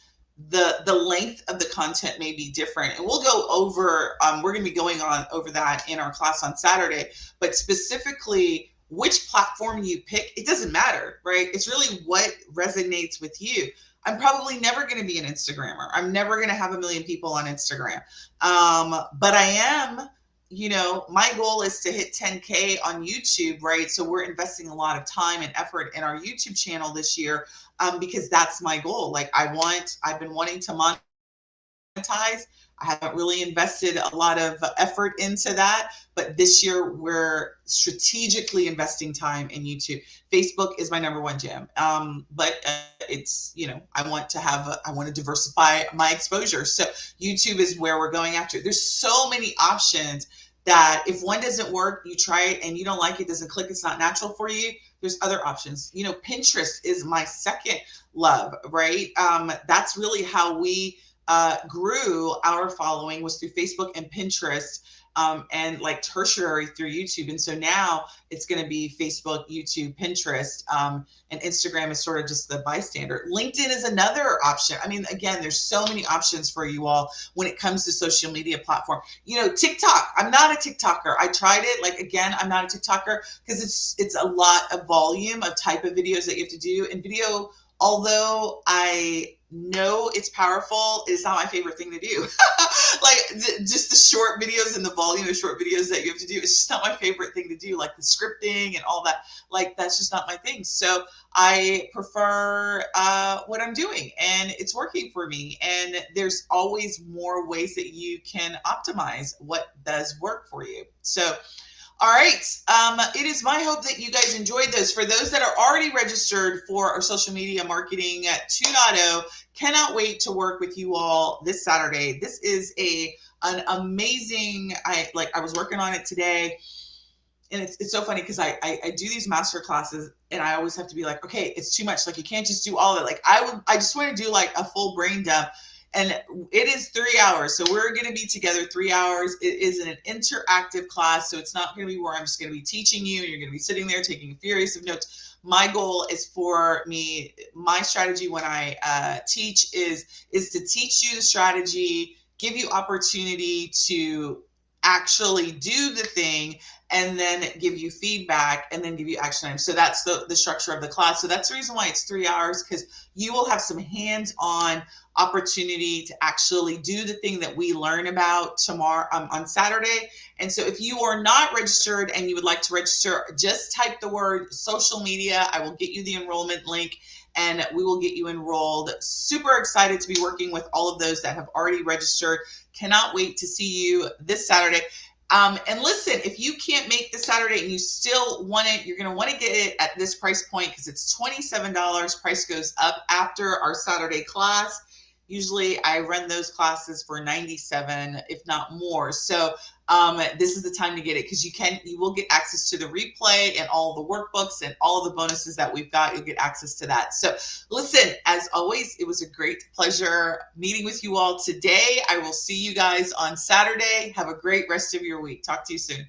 The length of the content may be different. And we'll go over, we're going to be going on over that in our class on Saturday, but specifically which platform you pick, it doesn't matter, right? It's really what resonates with you. I'm probably never going to be an Instagrammer. I'm never going to have 1 million people on Instagram. But I am, my goal is to hit 10K on YouTube, right? So we're investing a lot of time and effort in our YouTube channel this year because that's my goal. Like, I've been wanting to monetize. I haven't really invested a lot of effort into that, but this year we're strategically investing time in YouTube. Facebook is my number one jam, but it's, I want to diversify my exposure. So YouTube is where we're going after. There's so many options that if one doesn't work, you try it and you don't like it, doesn't click, it's not natural for you, there's other options. Pinterest is my second love, right? That's really how we grew our following, was through Facebook and Pinterest, and like tertiary through YouTube. And so now it's going to be Facebook, YouTube, Pinterest, and Instagram is sort of just the bystander. LinkedIn is another option. I mean, again, there's so many options for you all when it comes to social media platform. TikTok, I'm not a TikToker. I tried it. Like, again, I'm not a TikToker because it's a lot of volume of type of videos that you have to do. And video, although I know it's powerful, it's not my favorite thing to do. just the short videos and the volume of short videos that you have to do. It's just not my favorite thing to do, like the scripting and all that. Like, that's just not my thing. So I prefer what I'm doing, and it's working for me. And there's always more ways that you can optimize what does work for you. So all right. It is my hope that you guys enjoyed this. For those that are already registered for our social media marketing 2.0, cannot wait to work with you all this Saturday. This is an amazing. I was working on it today, and it's so funny because I do these master classes, and I always have to be like, okay, it's too much. Like, you can't just do all of it. Like, I just want to do like a full brain dump. And it is 3 hours. So we're going to be together 3 hours. It is an interactive class. So it's not going to be where I'm just going to be teaching you and you're going to be sitting there taking a furious of notes. My goal is for me, my strategy when I teach is to teach you the strategy, give you opportunity to actually do the thing, and then give you feedback, and then give you action items. So that's the structure of the class. So that's the reason why it's 3 hours, because you will have some hands-on opportunity to actually do the thing that we learn about tomorrow on Saturday. And so if you are not registered and you would like to register, just type the word social media. I will get you the enrollment link, and we will get you enrolled. Super excited to be working with all of those that have already registered. Cannot wait to see you this Saturday. And listen, if you can't make this Saturday and you still want it, you're going to want to get it at this price point because it's $27. Price goes up after our Saturday class. Usually I run those classes for $97, if not more. So this is the time to get it, because you will get access to the replay and all the workbooks and all of the bonuses that we've got. You'll get access to that. So listen, as always, it was a great pleasure meeting with you all today. I will see you guys on Saturday. Have a great rest of your week. Talk to you soon.